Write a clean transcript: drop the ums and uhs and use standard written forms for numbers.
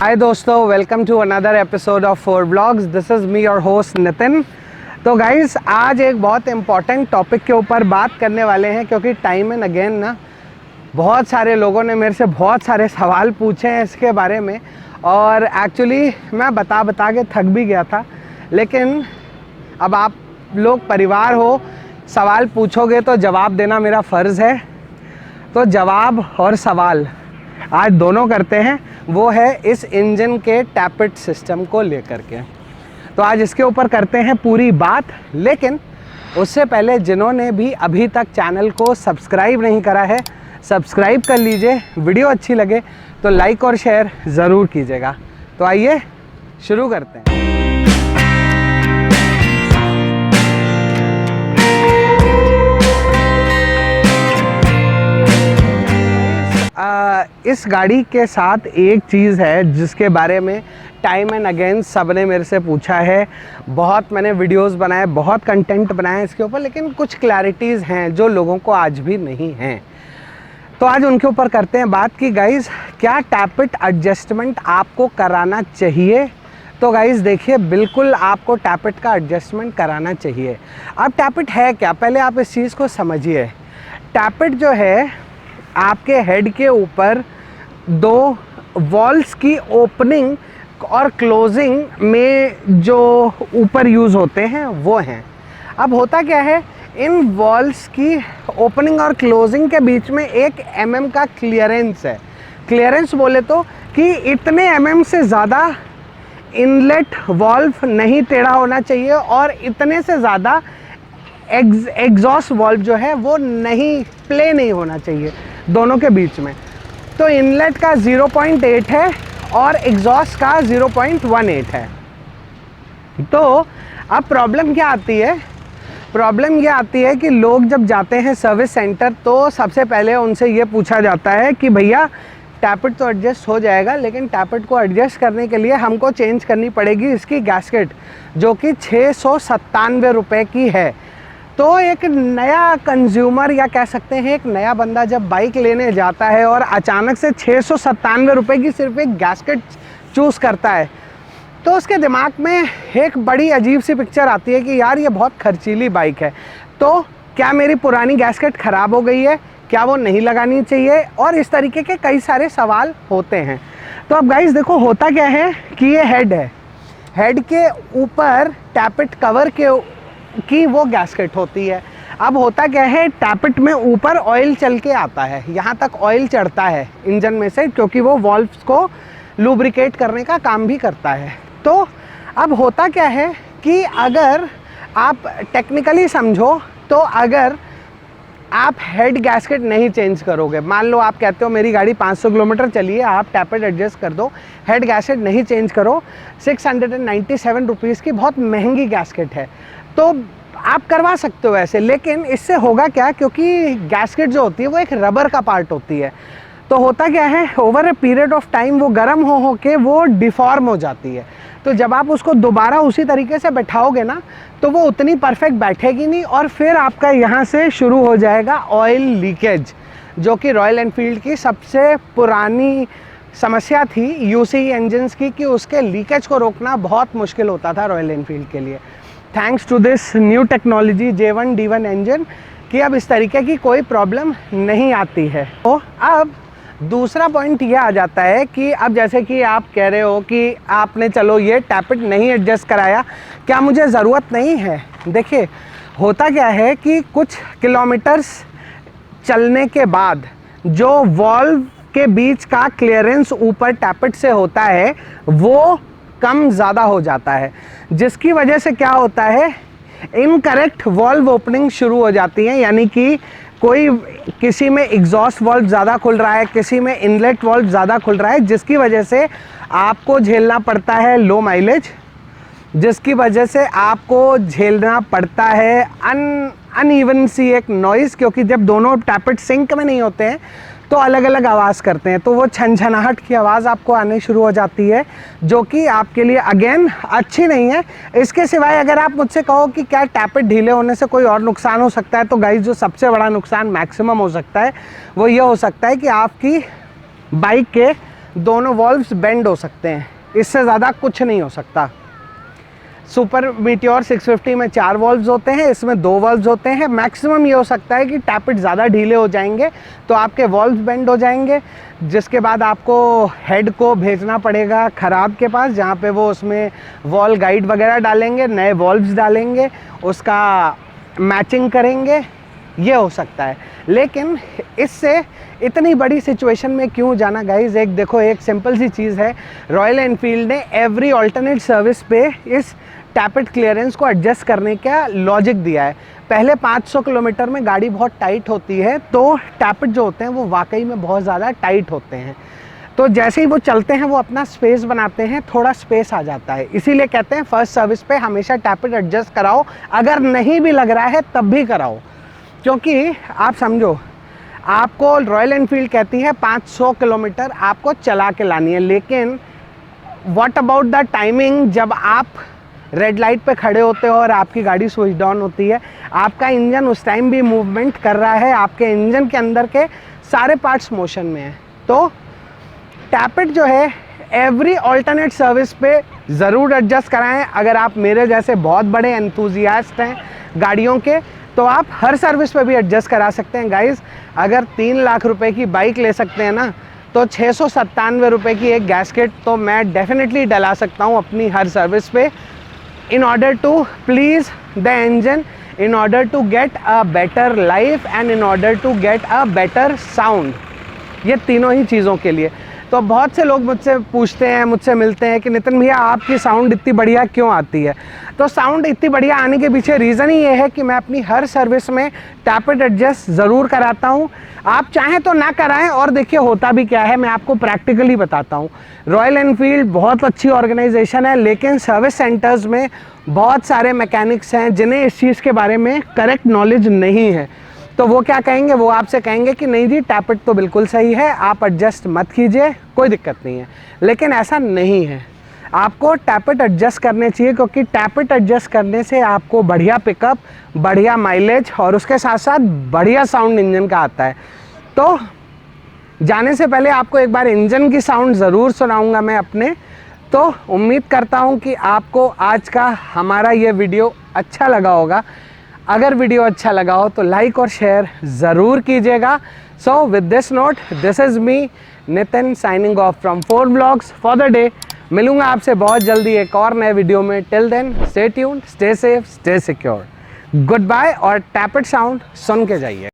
हाय दोस्तों, welcome to another episode of four blogs. This is me your host Nitin. तो guys, आज एक बहुत इम्पॉर्टेंट टॉपिक के ऊपर बात करने वाले हैं, क्योंकि टाइम एंड अगेन ना बहुत सारे लोगों ने मेरे से बहुत सारे सवाल पूछे हैं इसके बारे में, और एक्चुअली मैं बता के थक भी गया था। लेकिन अब आप लोग परिवार हो, सवाल पूछोगे तो जवाब देना मेरा फ़र्ज़ है। तो जवाब और सवाल आज दोनों करते हैं, वो है इस इंजन के टैपिट सिस्टम को लेकर के। तो आज इसके ऊपर करते हैं पूरी बात। लेकिन उससे पहले जिन्होंने भी अभी तक चैनल को सब्सक्राइब नहीं करा है, सब्सक्राइब कर लीजिए। वीडियो अच्छी लगे तो लाइक और शेयर ज़रूर कीजिएगा। तो आइए शुरू करते हैं। इस गाड़ी के साथ एक चीज़ है जिसके बारे में टाइम एंड अगेन सब ने मेरे से पूछा है। बहुत मैंने वीडियोस बनाए, बहुत कंटेंट बनाए इसके ऊपर, लेकिन कुछ क्लैरिटीज़ हैं जो लोगों को आज भी नहीं हैं। तो आज उनके ऊपर करते हैं बात कि गाइज़, क्या टैपिट एडजस्टमेंट आपको कराना चाहिए। तो गाइज़ देखिए, बिल्कुल आपको टैपिट का एडजस्टमेंट कराना चाहिए। अब टैपिट है क्या, पहले आप इस चीज़ को समझिए। टैपिट जो है, आपके हेड के ऊपर दो वॉल्स की ओपनिंग और क्लोजिंग में जो ऊपर यूज़ होते हैं वो हैं। अब होता क्या है, इन वॉल्स की ओपनिंग और क्लोजिंग के बीच में 1 mm का क्लियरेंस है। क्लियरेंस बोले तो कि इतने mm से ज़्यादा इनलेट वॉल्व नहीं टेढ़ा होना चाहिए, और इतने से ज़्यादा एग्जॉस्ट वॉल्व जो है वो नहीं प्ले नहीं होना चाहिए दोनों के बीच में। तो इनलेट का 0.8 है और एग्जॉस्ट का 0.18 है। तो अब प्रॉब्लम क्या आती है, प्रॉब्लम ये आती है कि लोग जब जाते हैं सर्विस सेंटर तो सबसे पहले उनसे ये पूछा जाता है कि भैया टैपिट तो एडजस्ट हो जाएगा, लेकिन टैपिट को एडजस्ट करने के लिए हमको चेंज करनी पड़ेगी इसकी गैस्केट, जो कि 697 रुपये की है। तो एक नया कंज्यूमर, या कह सकते हैं एक नया बंदा, जब बाइक लेने जाता है और अचानक से 697 रुपये की सिर्फ एक गैस्केट चूज़ करता है, तो उसके दिमाग में एक बड़ी अजीब सी पिक्चर आती है कि यार ये बहुत खर्चीली बाइक है, तो क्या मेरी पुरानी गैस्केट ख़राब हो गई है, क्या वो नहीं लगानी चाहिए, और इस तरीके के कई सारे सवाल होते हैं। तो अब गाइस देखो, होता क्या है कि ये हेड है, हेड के ऊपर टैपिट कवर की वो गैस्केट होती है। अब होता क्या है, टैपिट में ऊपर ऑयल चल के आता है, यहाँ तक ऑयल चढ़ता है इंजन में से, क्योंकि वो वॉल्व्स को लुब्रिकेट करने का काम भी करता है। तो अब होता क्या है कि अगर आप टेक्निकली समझो, तो अगर आप हेड गैस्केट नहीं चेंज करोगे, मान लो आप कहते हो मेरी गाड़ी 500 किलोमीटर चली है, आप टैपिट एडजस्ट कर दो, हेड गैस्केट नहीं चेंज करो, 697 रुपीज़ की बहुत महंगी गैस्केट है, तो आप करवा सकते हो ऐसे। लेकिन इससे होगा क्या, क्योंकि गैस्केट जो होती है वो एक रबर का पार्ट होती है, तो होता क्या है, over a period of time वो गर्म हो के वो डिफॉर्म हो जाती है। तो जब आप उसको दोबारा उसी तरीके से बैठाओगे ना, तो वो उतनी परफेक्ट बैठेगी नहीं, और फिर आपका यहाँ से शुरू हो जाएगा ऑयल लीकेज, जो कि रॉयल एनफील्ड की सबसे पुरानी समस्या थी यूसी इंजन्स की, कि उसके लीकेज को रोकना बहुत मुश्किल होता था रॉयल एनफील्ड के लिए। Thanks to this new technology J1 D1 engine कि अब इस तरीके की कोई प्रॉब्लम नहीं आती है। तो अब दूसरा पॉइंट ये आ जाता है कि अब जैसे कि आप कह रहे हो कि आपने चलो ये टैपिट नहीं एडजस्ट कराया, क्या मुझे ज़रूरत नहीं है। देखिए, होता क्या है कि कुछ किलोमीटर्स चलने के बाद जो वॉल्व के बीच का क्लियरेंस ऊपर टैपिट से होता है वो कम ज़्यादा हो जाता है, जिसकी वजह से क्या होता है, इनकरेक्ट वॉल्व ओपनिंग शुरू हो जाती है। यानी कि किसी में एग्जॉस्ट वॉल्व ज़्यादा खुल रहा है, किसी में इनलेट वॉल्व ज़्यादा खुल रहा है, जिसकी वजह से आपको झेलना पड़ता है लो माइलेज, जिसकी वजह से आपको झेलना पड़ता है अनइवन सी एक नॉइज़, क्योंकि जब दोनों टैपिट सिंक में नहीं होते हैं तो अलग अलग आवाज़ करते हैं, तो वो छनछनाहट की आवाज़ आपको आने शुरू हो जाती है, जो कि आपके लिए अगेन अच्छी नहीं है। इसके सिवाय अगर आप मुझसे कहो कि क्या टैपिट ढीले होने से कोई और नुकसान हो सकता है, तो गाइस जो सबसे बड़ा नुकसान मैक्सिमम हो सकता है वो ये हो सकता है कि आपकी बाइक के दोनों वॉल्व्स बेंड हो सकते हैं, इससे ज़्यादा कुछ नहीं हो सकता। सुपर मीटियोर 650 में 4 वॉल्व्स होते हैं, इसमें 2 वॉल्व्स होते हैं। मैक्सिमम ये हो सकता है कि टैपिट ज़्यादा ढीले हो जाएंगे तो आपके वॉल्व्स बेंड हो जाएंगे, जिसके बाद आपको हेड को भेजना पड़ेगा खराब के पास, जहाँ पे वो उसमें वॉल गाइड वगैरह डालेंगे, नए वॉल्व्स डालेंगे, उसका मैचिंग करेंगे, ये हो सकता है। लेकिन इससे इतनी बड़ी सिचुएशन में क्यों जाना गाइज? एक देखो, एक सिंपल सी चीज़ है, रॉयल एनफील्ड ने एवरी ऑल्टरनेट सर्विस पे इस टैपिट क्लियरेंस को एडजस्ट करने का लॉजिक दिया है। पहले 500 किलोमीटर में गाड़ी बहुत टाइट होती है, तो टैपिट जो होते हैं वो वाकई में बहुत ज़्यादा टाइट होते हैं। तो जैसे ही वो चलते हैं वो अपना स्पेस बनाते हैं, थोड़ा स्पेस आ जाता है। इसीलिए कहते हैं फर्स्ट सर्विस पे हमेशा टैपिट एडजस्ट कराओ, अगर नहीं भी लग रहा है तब भी कराओ। क्योंकि आप समझो, आपको रॉयल एनफील्ड कहती है 500 किलोमीटर आपको चला के लानी है, लेकिन व्हाट अबाउट द टाइमिंग? जब आप रेड लाइट पे खड़े होते हो और आपकी गाड़ी स्विच ऑन होती है, आपका इंजन उस टाइम भी मूवमेंट कर रहा है, आपके इंजन के अंदर के सारे पार्ट्स मोशन में हैं। तो टैपिट जो है एवरी ऑल्टरनेट सर्विस पे ज़रूर एडजस्ट कराएं। अगर आप मेरे जैसे बहुत बड़े एंथुजियास्ट हैं गाड़ियों के, तो आप हर सर्विस पे भी एडजस्ट करा सकते हैं गाइज़। अगर 3 लाख रुपए की बाइक ले सकते हैं ना, तो 697 रुपये की एक गैस्केट तो मैं डेफिनेटली डला सकता हूँ अपनी हर सर्विस पे, in order to please the engine, in order to get a better life and in order to get a better sound। ये तीनों ही चीज़ों के लिए। तो बहुत से लोग मुझसे पूछते हैं, मुझसे मिलते हैं कि नितिन भैया आपकी साउंड इतनी बढ़िया क्यों आती है? तो साउंड इतनी बढ़िया आने के पीछे रीज़न ही ये है कि मैं अपनी हर सर्विस में टैपिट एडजस्ट ज़रूर कराता हूँ। आप चाहें तो ना कराएं, और देखिए होता भी क्या है, मैं आपको प्रैक्टिकली बताता हूँ। रॉयल एनफील्ड बहुत अच्छी ऑर्गेनाइजेशन है, लेकिन सर्विस सेंटर्स में बहुत सारे मैकेनिक्स हैं जिन्हें इस चीज़ के बारे में करेक्ट नॉलेज नहीं है। तो वो क्या कहेंगे? वो आपसे कहेंगे कि नहीं जी, टैपिट तो बिल्कुल सही है, आप एडजस्ट मत कीजिए, कोई दिक्कत नहीं है। लेकिन ऐसा नहीं है, आपको टैपिट एडजस्ट करने चाहिए, क्योंकि टैपिट एडजस्ट करने से आपको बढ़िया पिकअप, बढ़िया माइलेज और उसके साथ साथ बढ़िया साउंड इंजन का आता है। तो जाने से पहले आपको एक बार इंजन की साउंड ज़रूर सुनाऊंगा मैं अपने। तो उम्मीद करता हूं कि आपको आज का हमारा ये वीडियो अच्छा लगा होगा। अगर वीडियो अच्छा लगा हो तो लाइक और शेयर ज़रूर कीजिएगा। So with this note, this is me Nitin signing off from 4 vlogs for the day. मिलूंगा आपसे बहुत जल्दी एक और नए वीडियो में। Till then stay tuned, stay safe, stay secure. Good bye, और टैपिट साउंड सुन के जाइए।